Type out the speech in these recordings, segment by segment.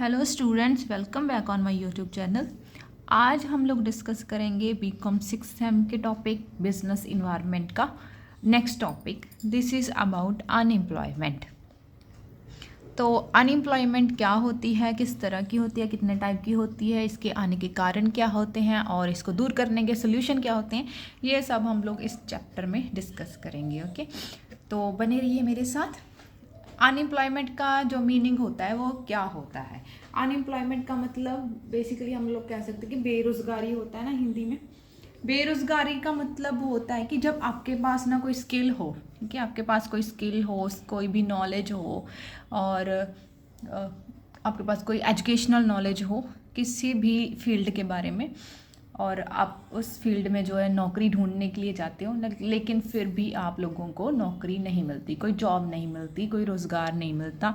Hello students, welcome back on my YouTube channel. आज हम लोग डिस्कस करेंगे बीकॉम 6 सेम के टॉपिक बिजनेस इन्वायरमेंट का next topic. This is about unemployment. तो अनएम्प्लॉयमेंट क्या होती है, किस तरह की होती है, कितने टाइप की होती है, इसके आने के कारण क्या होते हैं और इसको दूर करने के सोल्यूशन क्या होते हैं, ये सब हम लोग इस चैप्टर में डिस्कस करेंगे। ओके, तो बने रहिए मेरे साथ। अनएम्प्लॉयमेंट का जो मीनिंग होता है वो क्या होता है? अनएम्प्लॉयमेंट का मतलब बेसिकली हम लोग कह सकते हैं कि बेरोजगारी होता है ना हिंदी में। बेरोजगारी का मतलब होता है कि जब आपके पास ना कोई स्किल हो, ठीक है, आपके पास कोई स्किल हो, कोई भी नॉलेज हो और आपके पास कोई एजुकेशनल नॉलेज हो किसी भी फील्ड के बारे में, और आप उस फील्ड में जो है नौकरी ढूंढने के लिए जाते हो, लेकिन फिर भी आप लोगों को नौकरी नहीं मिलती, कोई जॉब नहीं मिलती, कोई रोज़गार नहीं मिलता,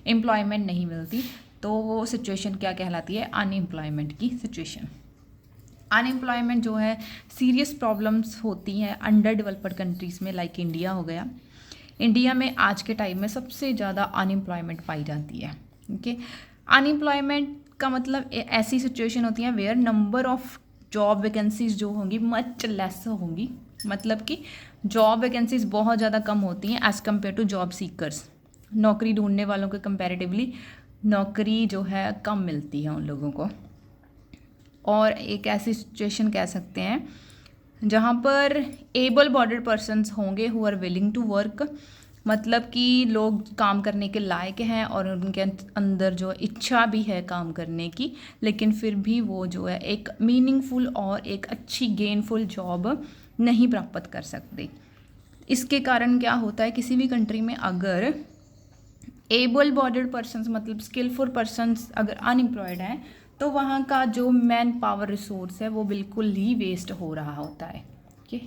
एम्प्लॉयमेंट नहीं मिलती, तो वो सिचुएशन क्या कहलाती है? अनएम्प्लॉयमेंट की सिचुएशन। अनएम्प्लॉयमेंट जो है सीरियस प्रॉब्लम्स होती हैं अंडर डेवलप्ड कंट्रीज़ में, लाइक इंडिया हो गया। इंडिया में आज के टाइम में सबसे ज़्यादा अनएम्प्लॉयमेंट पाई जाती है। ओके, अनएम्प्लॉयमेंट का मतलब ऐसी सिचुएशन होती है where number of job vacancies जो होंगी मच लेस होंगी, मतलब कि जॉब वैकेंसीज बहुत ज़्यादा कम होती हैं as compare to job seekers. नौकरी ढूंढने वालों के कंपैरेटिवली नौकरी जो है कम मिलती है उन लोगों को। और एक ऐसी सिचुएशन कह सकते हैं जहाँ पर एबल बॉडीड पर्सनस होंगे who are willing to work, मतलब कि लोग काम करने के लायक हैं और उनके अंदर जो इच्छा भी है काम करने की, लेकिन फिर भी वो जो है एक मीनिंगफुल और एक अच्छी गेनफुल जॉब नहीं प्राप्त कर सकते। इसके कारण क्या होता है, किसी भी कंट्री में अगर एबल बॉडीड पर्सनस मतलब स्किलफुल पर्सनस अगर अनएम्प्लॉयड हैं तो वहाँ का जो मैन पावर रिसोर्स है वो बिल्कुल ही वेस्ट हो रहा होता है। ओके,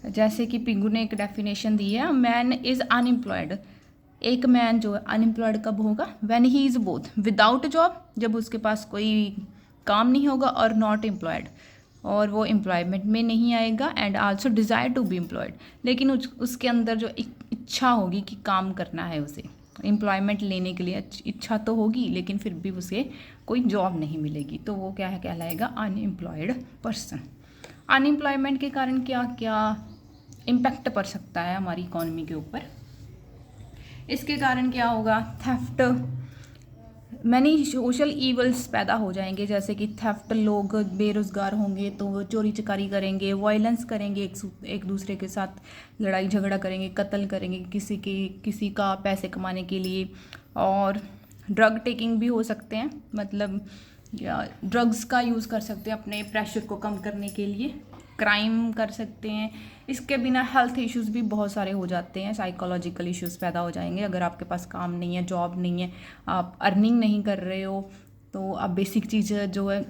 जैसे कि पिंगू ने एक डेफिनेशन दी है, मैन इज़ अनएम्प्लॉयड। एक मैन जो है अनएम्प्लॉयड कब होगा? When he is both without job, जब उसके पास कोई काम नहीं होगा, और नॉट एम्प्लॉयड, और वो एम्प्लॉयमेंट में नहीं आएगा, and also desire to be employed, लेकिन उसके अंदर जो इच्छा होगी कि काम करना है, उसे एम्प्लॉयमेंट लेने के लिए इच्छा तो होगी, लेकिन फिर भी उसे कोई जॉब नहीं मिलेगी, तो वो क्या है कहलाएगा? Unemployed person. अनएम्प्लॉयमेंट के कारण क्या क्या इम्पैक्ट पड़ सकता है हमारी इकोनॉमी के ऊपर? इसके कारण क्या होगा? थेफ्ट, मैनी सोशल ईवल्स पैदा हो जाएंगे, जैसे कि थेफ्ट, लोग बेरोज़गार होंगे तो वो चोरी चकारी करेंगे, वायलेंस करेंगे, एक दूसरे के साथ लड़ाई झगड़ा करेंगे, कत्ल करेंगे किसी का पैसे कमाने के लिए, और ड्रग टेकिंग भी हो सकते हैं, मतलब या ड्रग्स का यूज़ कर सकते हैं अपने प्रेशर को कम करने के लिए, क्राइम कर सकते हैं। इसके बिना हेल्थ इश्यूज़ भी बहुत सारे हो जाते हैं, साइकोलॉजिकल इश्यूज़ पैदा हो जाएंगे। अगर आपके पास काम नहीं है, जॉब नहीं है, आप अर्निंग नहीं कर रहे हो, तो आप बेसिक चीज़ें जो है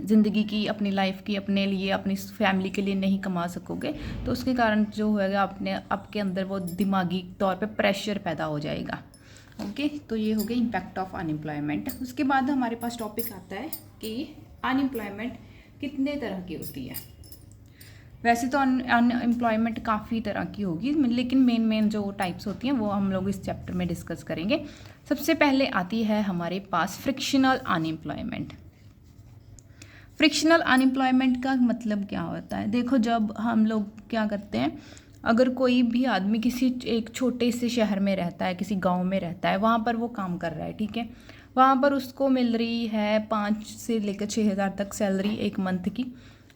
ज़िंदगी की, अपनी लाइफ की, अपने लिए, अपनी फैमिली के लिए नहीं कमा सकोगे, तो उसके कारण जो होएगा आपके अंदर वो दिमागी तौर पे प्रेशर पैदा हो जाएगा। ओके, तो ये हो गया इम्पैक्ट ऑफ अनएम्प्लॉयमेंट। उसके बाद हमारे पास टॉपिक आता है कि अनएम्प्लॉयमेंट कितने तरह की होती है। वैसे तो अनएम्प्लॉयमेंट काफ़ी तरह की होगी, लेकिन मेन जो टाइप्स होती हैं वो हम लोग इस चैप्टर में डिस्कस करेंगे। सबसे पहले आती है हमारे पास फ्रिक्शनल अनएम्प्लॉयमेंट। फ्रिक्शनल अनएम्प्लॉयमेंट का मतलब क्या होता है? देखो, जब हम लोग क्या करते हैं, अगर कोई भी आदमी किसी एक छोटे से शहर में रहता है, किसी गांव में रहता है, वहाँ पर वो काम कर रहा है, ठीक है, वहाँ पर उसको मिल रही है 5 से लेकर 6 हज़ार तक सैलरी एक मंथ की,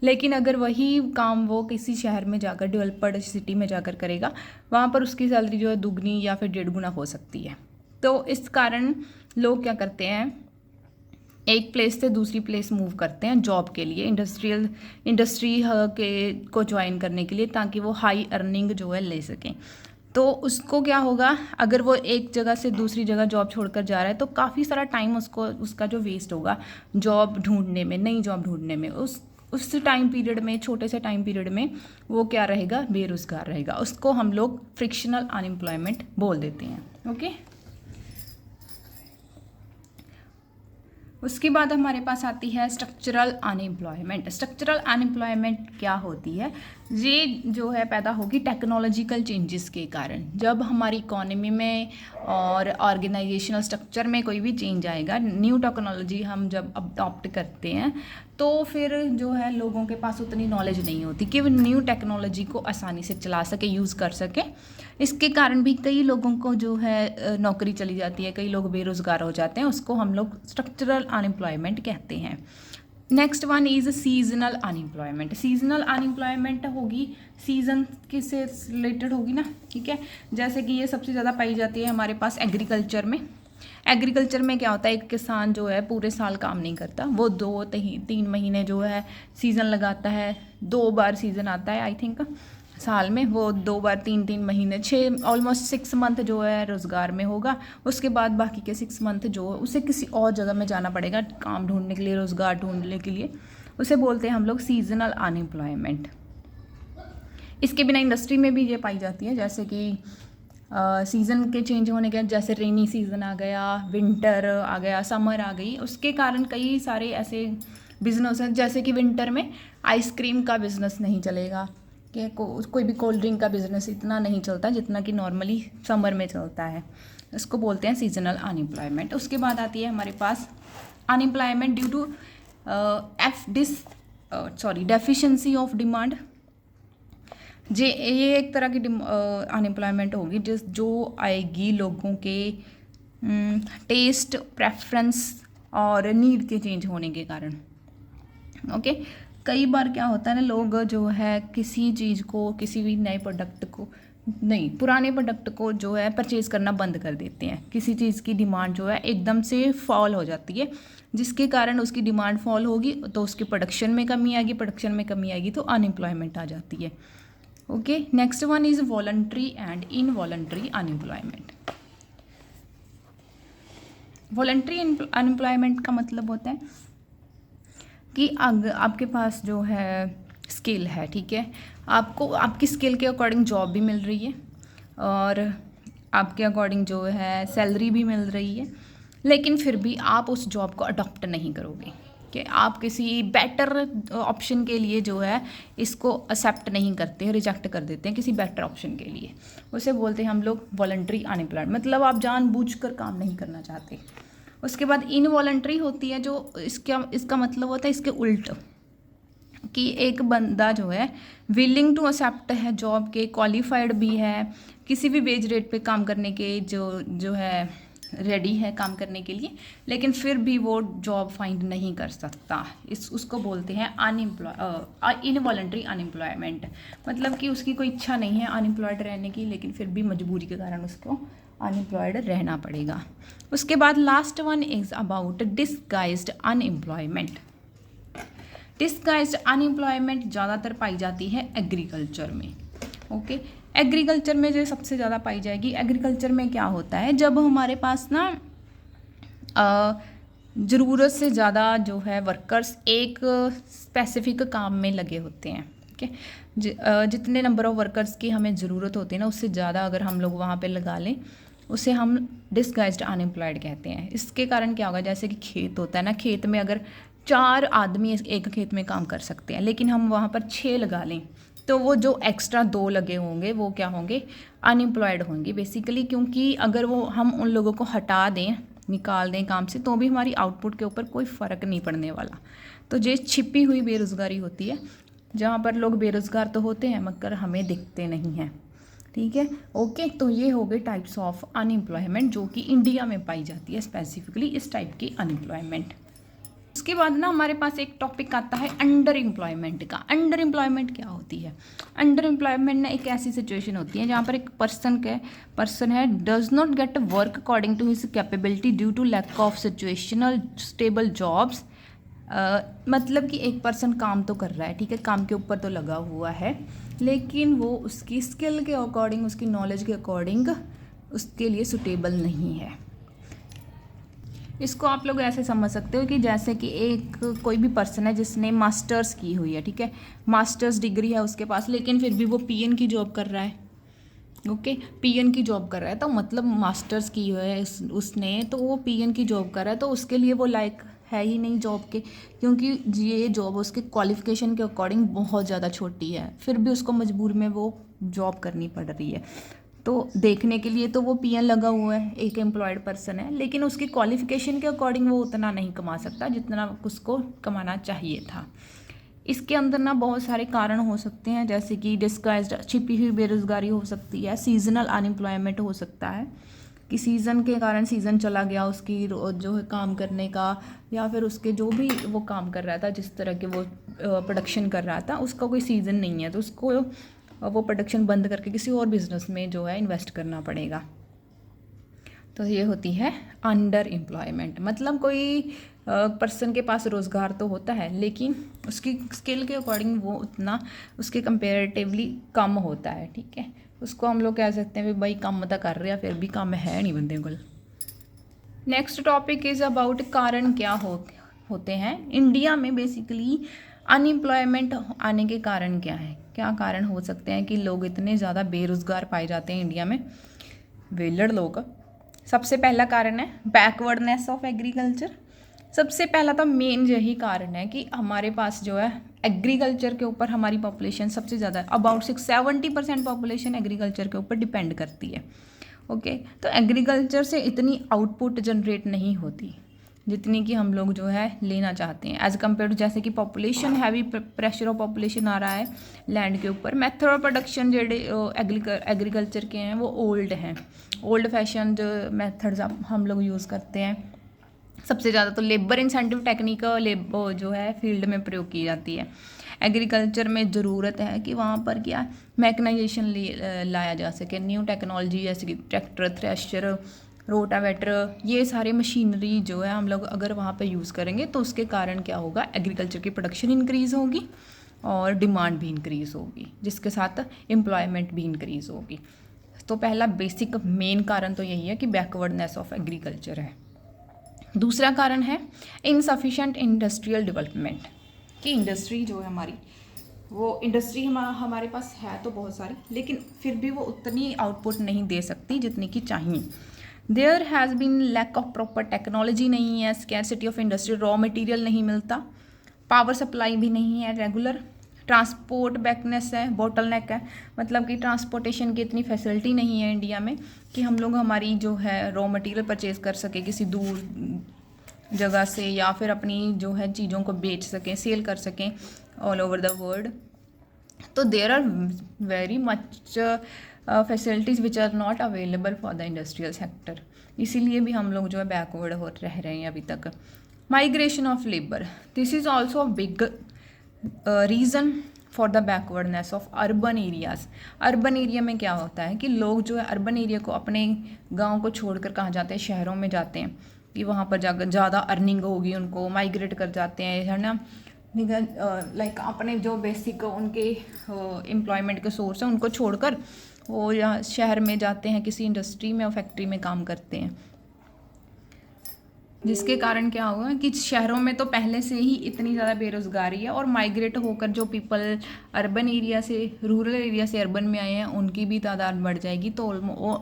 लेकिन अगर वही काम वो किसी शहर में जाकर, डेवलप्ड सिटी में जाकर करेगा, वहाँ पर उसकी सैलरी जो है दुगनी या फिर 1.5 गुना हो सकती है। तो इस कारण लोग क्या करते हैं, एक प्लेस से दूसरी प्लेस मूव करते हैं जॉब के लिए, इंडस्ट्री के को ज्वाइन करने के लिए, ताकि वो हाई अर्निंग जो है ले सकें। तो उसको क्या होगा, अगर वो एक जगह से दूसरी जगह जॉब छोड़कर जा रहा है तो काफ़ी सारा टाइम उसका जो वेस्ट होगा जॉब ढूंढने में, नई जॉब ढूंढने में, उस टाइम पीरियड में, छोटे से टाइम पीरियड में वो क्या रहेगा? बेरोज़गार रहेगा। उसको हम लोग फ्रिक्शनल अनएम्प्लॉयमेंट बोल देते हैं। ओके, उसके बाद हमारे पास आती है स्ट्रक्चरल अनएम्प्लॉयमेंट। स्ट्रक्चरल अनएम्प्लॉयमेंट क्या होती है? ये जो है पैदा होगी टेक्नोलॉजिकल चेंजेस के कारण। जब हमारी इकोनॉमी में और ऑर्गेनाइजेशनल स्ट्रक्चर में कोई भी चेंज आएगा, न्यू टेक्नोलॉजी हम जब अडॉप्ट करते हैं, तो फिर जो है लोगों के पास उतनी नॉलेज नहीं होती कि वो न्यू टेक्नोलॉजी को आसानी से चला सके, यूज़ कर सके। इसके कारण भी कई लोगों को जो है नौकरी चली जाती है, कई लोग बेरोज़गार हो जाते हैं। उसको हम लोग स्ट्रक्चरल अनएम्प्लॉयमेंट कहते हैं। Next one is seasonal unemployment. Seasonal unemployment होगी, सीजन किससे रिलेटेड होगी ना, ठीक है। जैसे कि ये सबसे ज़्यादा पाई जाती है हमारे पास एग्रीकल्चर में। एग्रीकल्चर में क्या होता है, एक किसान जो है पूरे साल काम नहीं करता, वो 2-3 महीने जो है सीज़न लगाता है। 2 बार सीज़न आता है आई थिंक साल में, वो 2 बार 3-3 महीने, 6 ऑलमोस्ट 6 मंथ जो है रोज़गार में होगा। उसके बाद बाकी के 6 मंथ जो है उसे किसी और जगह में जाना पड़ेगा काम ढूंढने के लिए, रोज़गार ढूंढने के लिए। उसे बोलते हैं हम लोग सीजनल अनएम्प्लॉयमेंट। इसके बिना इंडस्ट्री में भी ये पाई जाती है, जैसे कि सीज़न के चेंज होने के, जैसे रेनी सीज़न आ गया, विंटर आ गया, समर आ गई, उसके कारण कई सारे ऐसे बिजनेस हैं। जैसे कि विंटर में आइसक्रीम का बिज़नेस नहीं चलेगा, कि कोई भी कोल्ड ड्रिंक का बिज़नेस इतना नहीं चलता जितना कि नॉर्मली समर में चलता है। इसको बोलते हैं सीजनल अनएम्प्लॉयमेंट। उसके बाद आती है हमारे पास unemployment due to deficiency of demand. ये एक तरह की अनएम्प्लॉयमेंट होगी जो आएगी लोगों के टेस्ट, प्रेफरेंस और नीड के चेंज होने के कारण। ओके, कई बार क्या होता है ना, लोग जो है किसी चीज़ को, किसी भी नए प्रोडक्ट को नहीं, पुराने प्रोडक्ट को जो है परचेज़ करना बंद कर देते हैं। किसी चीज़ की डिमांड जो है एकदम से फॉल हो जाती है, जिसके कारण उसकी डिमांड फॉल होगी तो उसकी प्रोडक्शन में कमी आएगी, प्रोडक्शन में कमी आएगी तो अनएम्प्लॉयमेंट आ जाती है। Okay, next one is voluntary and involuntary unemployment. Voluntary unemployment का मतलब होता है कि अगर आपके पास जो है स्किल है, ठीक है, आपको आपकी स्किल के अकॉर्डिंग जॉब भी मिल रही है और आपके अकॉर्डिंग जो है सैलरी भी मिल रही है, लेकिन फिर भी आप उस जॉब को अडॉप्ट नहीं करोगे, कि आप किसी बेटर ऑप्शन के लिए जो है इसको एक्सेप्ट नहीं करते, रिजेक्ट कर देते हैं किसी बेटर ऑप्शन के लिए। उसे बोलते हैं हम लोग वॉलंटरी अनएम्प्लॉयमेंट, मतलब आप जानबूझकर काम नहीं करना चाहते। उसके बाद इनवॉलंटरी होती है, जो इसका मतलब होता है इसके उल्ट, कि एक बंदा जो है विलिंग टू एक्सेप्ट है जॉब के, क्वालिफाइड भी है, किसी भी वेज रेट पे काम करने के जो है रेडी है काम करने के लिए, लेकिन फिर भी वो जॉब फाइंड नहीं कर सकता। उसको बोलते हैं इनवॉलंटरी अनएम्प्लॉयमेंट। मतलब कि उसकी कोई इच्छा नहीं है अनएम्प्लॉयड रहने की, लेकिन फिर भी मजबूरी के कारण उसको अनएम्प्लॉयड रहना पड़ेगा। उसके बाद last one is about disguised unemployment. Disguised unemployment ज़्यादातर पाई जाती है एग्रीकल्चर में। ओके, एग्रीकल्चर में जो सबसे ज़्यादा पाई जाएगी, एग्रीकल्चर में क्या होता है, जब हमारे पास ना ज़रूरत से ज़्यादा जो है वर्कर्स एक स्पेसिफिक काम में लगे होते हैं, ठीक है। जितने नंबर ऑफ़ वर्कर्स की हमें ज़रूरत होती है ना, उससे ज़्यादा अगर हम लोग वहाँ पे लगा लें, उसे हम डिसगाइज्ड अनएम्प्लॉयड कहते हैं। इसके कारण क्या होगा, जैसे कि खेत होता है ना, खेत में अगर 4 आदमी एक खेत में काम कर सकते हैं, लेकिन हम वहाँ पर 6 लगा लें, तो वो जो एक्स्ट्रा 2 लगे होंगे वो क्या होंगे, अनएम्प्लॉयड होंगे बेसिकली। क्योंकि अगर वो हम उन लोगों को हटा दें, निकाल दें काम से, तो भी हमारी आउटपुट के ऊपर कोई फ़र्क नहीं पड़ने वाला। तो ये छिपी हुई बेरोज़गारी होती है, जहाँ पर लोग बेरोज़गार तो होते हैं मगर हमें दिखते नहीं हैं, ठीक है। ओके, तो ये हो गए टाइप्स ऑफ अनएम्प्लॉयमेंट जो कि इंडिया में पाई जाती है, स्पेसिफिकली इस टाइप की अनएम्प्लॉयमेंट। उसके बाद ना हमारे पास एक टॉपिक आता है अंडर एम्प्लॉयमेंट का। अंडर एम्प्लॉयमेंट क्या होती है? अंडर एम्प्लॉयमेंट ना एक ऐसी सिचुएशन होती है जहाँ पर एक पर्सन है does not get work according to his capability due to lack of situational stable jobs. मतलब कि एक पर्सन काम तो कर रहा है, ठीक है, काम के ऊपर तो लगा हुआ है, लेकिन वो उसकी स्किल के अकॉर्डिंग, उसकी नॉलेज के अकॉर्डिंग उसके लिए सुटेबल नहीं है। इसको आप लोग ऐसे समझ सकते हो कि जैसे कि एक कोई भी पर्सन है जिसने मास्टर्स की हुई है, ठीक है, मास्टर्स डिग्री है उसके पास, लेकिन फिर भी वो पीएन की जॉब कर रहा है। ओके, पीएन की जॉब कर रहा है, तो मतलब मास्टर्स की है उसने, तो वो पीएन की जॉब कर रहा है, तो उसके लिए वो लायक है ही नहीं जॉब के, क्योंकि ये जॉब उसके क्वालिफ़िकेशन के अकॉर्डिंग बहुत ज़्यादा छोटी है, फिर भी उसको मजबूर में वो जॉब करनी पड़ रही है। तो देखने के लिए तो वो पीएन लगा हुआ है, एक एम्प्लॉयड पर्सन है, लेकिन उसकी क्वालिफ़िकेशन के अकॉर्डिंग वो उतना नहीं कमा सकता जितना उसको कमाना चाहिए था। इसके अंदर ना बहुत सारे कारण हो सकते हैं, जैसे कि डिस्गाइज्ड छिपी हुई बेरोज़गारी हो सकती है, सीजनल अनएम्प्लॉयमेंट हो सकता है कि सीज़न के कारण सीज़न चला गया उसकी जो है काम करने का, या फिर उसके जो भी वो काम कर रहा था, जिस तरह के वो प्रोडक्शन कर रहा था, उसका कोई सीज़न नहीं है, तो उसको वो प्रोडक्शन बंद करके किसी और बिजनेस में जो है इन्वेस्ट करना पड़ेगा। तो ये होती है अंडर एम्प्लॉयमेंट, मतलब कोई पर्सन के पास रोज़गार तो होता है लेकिन उसकी स्किल के अकॉर्डिंग वो उतना उसके कंपेरेटिवली कम होता है, ठीक है। उसको हम लोग कह सकते हैं भाई कम तो कर रहे हैं, फिर भी कम है नहीं बंदे को। नेक्स्ट टॉपिक इज़ अबाउट कारण क्या होते हैं इंडिया में। बेसिकली अनएम्प्लॉयमेंट आने के कारण क्या है, क्या कारण हो सकते हैं कि लोग इतने ज़्यादा बेरोज़गार पाए जाते हैं इंडिया में, वेलड़ लोग। सबसे पहला कारण है बैकवर्डनेस ऑफ एग्रीकल्चर। सबसे पहला तो मेन यही कारण है कि हमारे पास जो है एग्रीकल्चर के ऊपर हमारी पॉपुलेशन सबसे ज़्यादा है, अबाउट 70% पॉपुलेशन एग्रीकल्चर के ऊपर डिपेंड करती है। ओके, तो एग्रीकल्चर से इतनी आउटपुट जनरेट नहीं होती जितनी कि हम लोग जो है लेना चाहते हैं एज कम्पेयर टू, जैसे कि population heavy pressure of population आ रहा है लैंड के ऊपर। मेथड ऑफ प्रोडक्शन जेडे एग्रीकल्चर के हैं वो ओल्ड हैं, ओल्ड फैशन जो मेथड्स हम लोग यूज़ करते हैं। सबसे ज़्यादा तो लेबर इंसेंटिव टेक्निक जो है फील्ड में प्रयोग की जाती है। एग्रीकल्चर में ज़रूरत है कि वहाँ पर क्या मैकनाइजेशन लाया जा सके, न्यू टेक्नोलॉजी जैसे कि ट्रैक्टर, थ्रेशर, रोटावेटर, ये सारे मशीनरी जो है हम लोग अगर वहाँ पे यूज़ करेंगे तो उसके कारण क्या होगा, एग्रीकल्चर की प्रोडक्शन इंक्रीज़ होगी और डिमांड भी इंक्रीज़ होगी, जिसके साथ एम्प्लॉयमेंट भी इंक्रीज़ होगी। तो पहला बेसिक मेन कारण तो यही है कि बैकवर्डनेस ऑफ एग्रीकल्चर है। दूसरा कारण है इनसफिशेंट इंडस्ट्रियल डेवलपमेंट, कि इंडस्ट्री जो है हमारी, वो इंडस्ट्री हमारे पास है तो बहुत सारी, लेकिन फिर भी वो उतनी आउटपुट नहीं दे सकती जितनी की चाहिए। There has been lack of proper technology नहीं है, scarcity of industry, raw material नहीं मिलता, पावर सप्लाई भी नहीं है रेगुलर, ट्रांसपोर्ट बैकनेस है, बोटलनेक है, मतलब कि ट्रांसपोर्टेशन की इतनी फैसिलिटी नहीं है इंडिया में कि हम लोग हमारी जो है रॉ मटेरियल परचेज़ कर सके किसी दूर जगह से, या फिर अपनी जो है चीज़ों को बेच सकें, सेल कर सकें ऑल ओवर द वर्ल्ड। तो there are very much facilities which are not available for the industrial sector, इसीलिए भी हम लोग जो है बैकवर्ड हो रह रहे हैं अभी तक। Migration of labour, this is also a big reason for the backwardness of urban areas. Urban area में क्या होता है कि लोग जो है अर्बन एरिया को, अपने गांव को छोड़कर कहाँ जाते हैं, शहरों में जाते हैं कि वहाँ पर जाकर ज़्यादा अर्निंग होगी, उनको माइग्रेट कर जाते हैं, है ना। लाइक अपने जो बेसिक उनके एम्प्लॉयमेंट के सोर्स हैं उनको छोड़कर वो यहाँ शहर में जाते हैं, किसी इंडस्ट्री में और फैक्ट्री में काम करते हैं, जिसके कारण क्या होगा कि शहरों में तो पहले से ही इतनी ज़्यादा बेरोज़गारी है, और माइग्रेट होकर जो पीपल अर्बन एरिया से, रूरल एरिया से अर्बन में आए हैं, उनकी भी तादाद बढ़ जाएगी, तो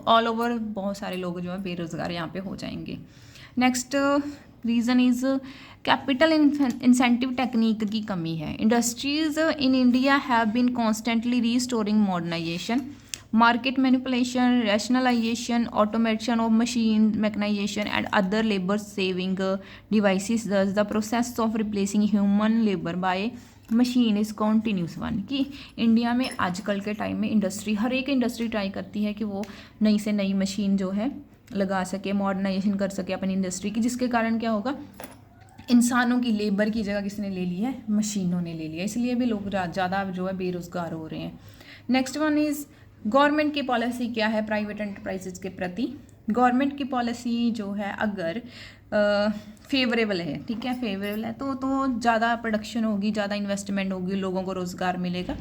ऑल ओवर बहुत सारे लोग जो है बेरोज़गार यहाँ पे हो जाएंगे। Next reason is capital incentive technique की कमी है। Industries in India have been constantly restoring modernisation, market manipulation, rationalization, automation of machine, mechanization and other labor saving devices. Thus the process of replacing human labor by machine is continuous one, कि India में आजकल के time में industry, हर एक industry try करती है कि वो नई से नई मशीन जो है लगा सके, मॉडर्नाइजेशन कर सके अपनी इंडस्ट्री की, जिसके कारण क्या होगा, इंसानों की लेबर की जगह किसने ले ली है, मशीनों ने ले लिया, इसलिए भी लोग ज़्यादा जो है बेरोज़गार हो रहे हैं। नेक्स्ट वन इज़ गवर्नमेंट की पॉलिसी क्या है प्राइवेट एंटरप्राइजेज के प्रति। गवर्नमेंट की पॉलिसी जो है अगर फेवरेबल है, ठीक है, फेवरेबल है तो ज़्यादा प्रोडक्शन होगी, ज़्यादा इन्वेस्टमेंट होगी, लोगों को रोज़गार मिलेगा।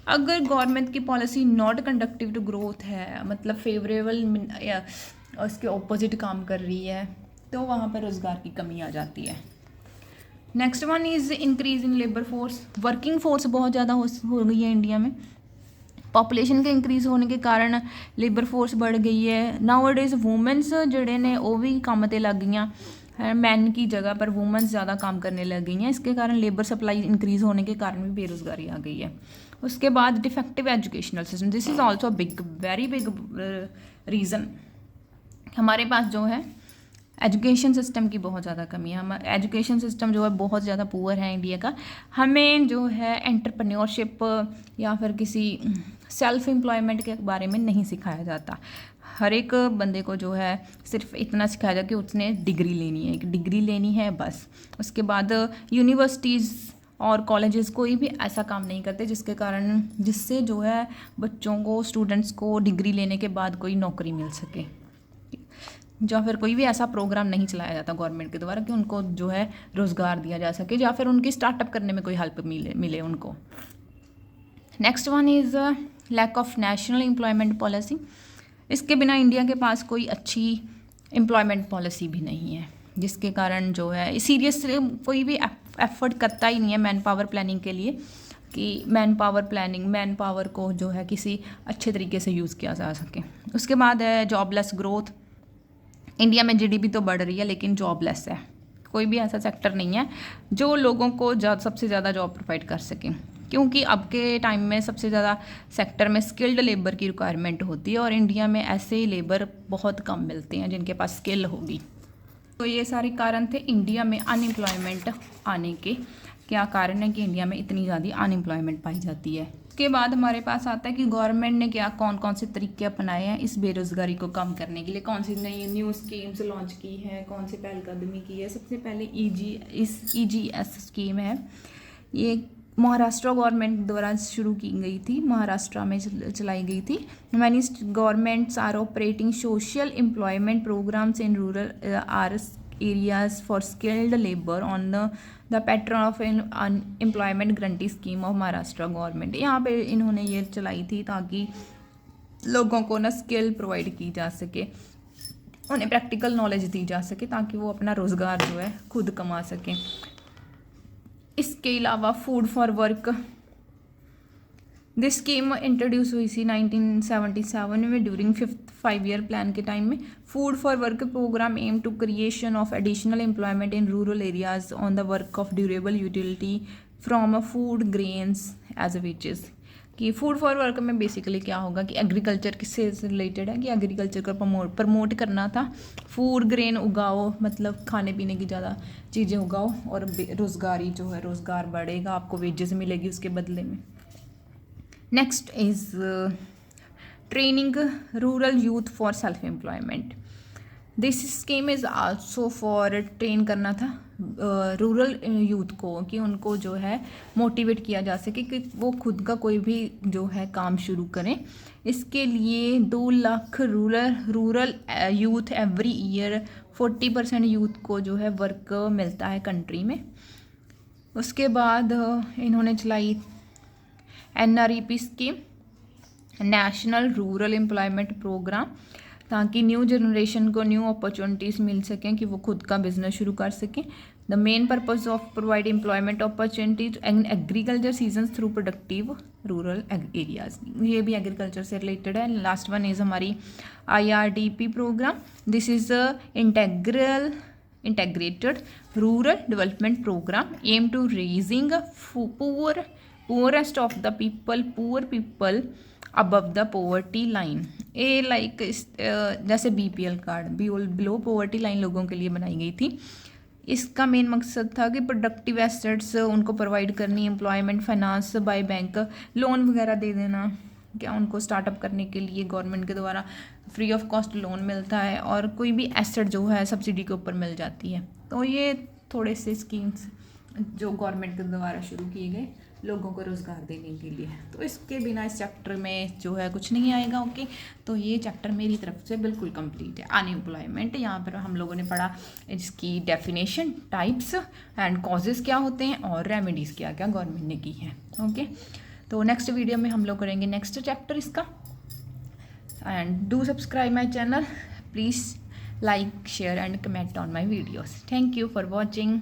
अगर गवर्नमेंट की policy not conductive to growth है, मतलब फेवरेबल उसके ऑपोजिट काम कर रही है, तो वहाँ पर रोज़गार की कमी आ जाती है। Next one is increase in labour force, working force बहुत ज़्यादा हो गई है इंडिया में, पॉपुलेशन के इंक्रीज़ होने के कारण लेबर फोर्स बढ़ गई है। नाउ डेज वूमेंस जड़े ने वो भी काम ते लग गई, मैन की जगह पर वुमेन्स ज़्यादा काम करने लग गई हैं, इसके कारण लेबर सप्लाई इंक्रीज़ होने के कारण भी बेरोज़गारी आ गई है। उसके बाद defective educational system, this is also big, very big reason. हमारे पास जो है एजुकेशन सिस्टम की बहुत ज़्यादा कमी है। हम एजुकेशन सिस्टम जो है बहुत ज़्यादा पुअर है इंडिया का। हमें जो है एंटरप्रेन्योरशिप या फिर किसी सेल्फ एम्प्लॉयमेंट के बारे में नहीं सिखाया जाता। हर एक बंदे को जो है सिर्फ इतना सिखाया जाता कि उसने डिग्री लेनी है, एक डिग्री लेनी है बस। उसके बाद यूनिवर्सिटीज़ और कॉलेजेस कोई भी ऐसा काम नहीं करते जिससे जो है बच्चों को, स्टूडेंट्स को डिग्री लेने के बाद कोई नौकरी मिल सके, या फिर कोई भी ऐसा प्रोग्राम नहीं चलाया जाता गवर्नमेंट के द्वारा कि उनको जो है रोज़गार दिया जा सके या फिर उनकी स्टार्टअप करने में कोई हेल्प मिले उनको। Next one is lack of national employment policy. इसके बिना इंडिया के पास कोई अच्छी एम्प्लॉयमेंट पॉलिसी भी नहीं है, जिसके कारण जो है सीरियस कोई भी एफर्ट करता ही नहीं है मैन पावर प्लानिंग के लिए कि मैन पावर को जो है किसी अच्छे तरीके से यूज़ किया जा सके। उसके बाद है जॉबलेस ग्रोथ। इंडिया में जीडीपी तो बढ़ रही है लेकिन जॉबलेस है, कोई भी ऐसा सेक्टर नहीं है जो लोगों को सबसे ज़्यादा जॉब प्रोवाइड कर सके, क्योंकि अब के टाइम में सबसे ज़्यादा सेक्टर में स्किल्ड लेबर की रिक्वायरमेंट होती है और इंडिया में ऐसे लेबर बहुत कम मिलते हैं जिनके पास स्किल होगी। तो ये सारे कारण थे इंडिया में अनएम्प्लॉयमेंट आने के। क्या कारण है कि इंडिया में इतनी ज़्यादा अनएम्प्लॉयमेंट पाई जाती है। उसके बाद हमारे पास आता है कि गवर्नमेंट ने कौन कौन से तरीके अपनाए हैं इस बेरोज़गारी को कम करने के लिए, कौन सी नई न्यू स्कीम्स लॉन्च की है, कौन सी पहलकदमी की है। सबसे पहले EGS स्कीम है, ये महाराष्ट्र गवर्नमेंट द्वारा शुरू की गई थी, महाराष्ट्र में चलाई गई थी। Many governments are operating social employment programmes in rural areas for skilled labor on the pattern of employment guarantee scheme of Maharashtra government. यहाँ पे इन्होंने ये चलाई थी ताकि लोगों को ना स्किल प्रोवाइड की जा सके, उन्हें प्रैक्टिकल नॉलेज दी जा सके ताकि वो अपना रोज़गार जो है खुद कमा सकें। इसके अलावा food for work, this scheme introduce हुई थी 1977 में ड्यूरिंग 5th 5-year प्लान के टाइम में। Food for work programme aim to creation of additional employment in rural areas on the work of durable utility from food grains as wages. कि food for work में basically क्या होगा कि agriculture किससे related है कि agriculture को promote करना था। फूड ग्रेन उगाओ, मतलब खाने पीने की ज़्यादा चीज़ें उगाओ और रोज़गारी जो है रोज़गार बढ़ेगा, आपको वेजेस मिलेगी उसके बदले में। Next is training rural youth for self employment. This scheme is also for train करना था रूरल यूथ को कि उनको जो है मोटिवेट किया जा सके कि वो खुद का कोई भी जो है काम शुरू करें। इसके लिए 2 lakh rural youth every year 40% youth को जो है वर्क मिलता है कंट्री में। उसके बाद इन्होंने चलाई NREP scheme, national rural employment programme, ताकि न्यू जनरेशन को न्यू अपॉर्चुनिटीज़ मिल सकें कि वो खुद का बिजनेस शुरू कर सकें। The main purpose of provide employment opportunities in agriculture season through productive rural areas, ये भी एग्रीकल्चर से रिलेटेड है। लास्ट वन इज़ हमारी IRDP programme, this is integrated rural development programme aim to raising poorest of the people, poor people above the poverty line। A like जैसे BPL card below poverty line लोगों के लिए बनाई गई थी। इसका main मकसद था कि प्रोडक्टिव एसेट्स उनको प्रोवाइड करनी, employment finance by bank, loan वगैरह दे देना, क्या उनको स्टार्टअप करने के लिए गवर्नमेंट के द्वारा फ्री ऑफ कॉस्ट लोन मिलता है और कोई भी एसेट जो है सब्सिडी के ऊपर मिल जाती है। तो ये थोड़े से स्कीम्स जो गवर्नमेंट के द्वारा शुरू किए गए लोगों को रोज़गार देने के लिए। तो इसके बिना इस चैप्टर में जो है कुछ नहीं आएगा। ओके, तो ये चैप्टर मेरी तरफ से बिल्कुल कंप्लीट है। अनएम्प्लॉयमेंट, यहाँ पर हम लोगों ने पढ़ा इसकी डेफिनेशन, टाइप्स एंड कॉजेज़ क्या होते हैं और रेमेडीज़ क्या क्या गवर्नमेंट ने की है। ओके, तो नेक्स्ट वीडियो में हम लोग करेंगे नेक्स्ट चैप्टर इसका। And do subscribe my channel, please like, share and comment on my videos. Thank you for watching.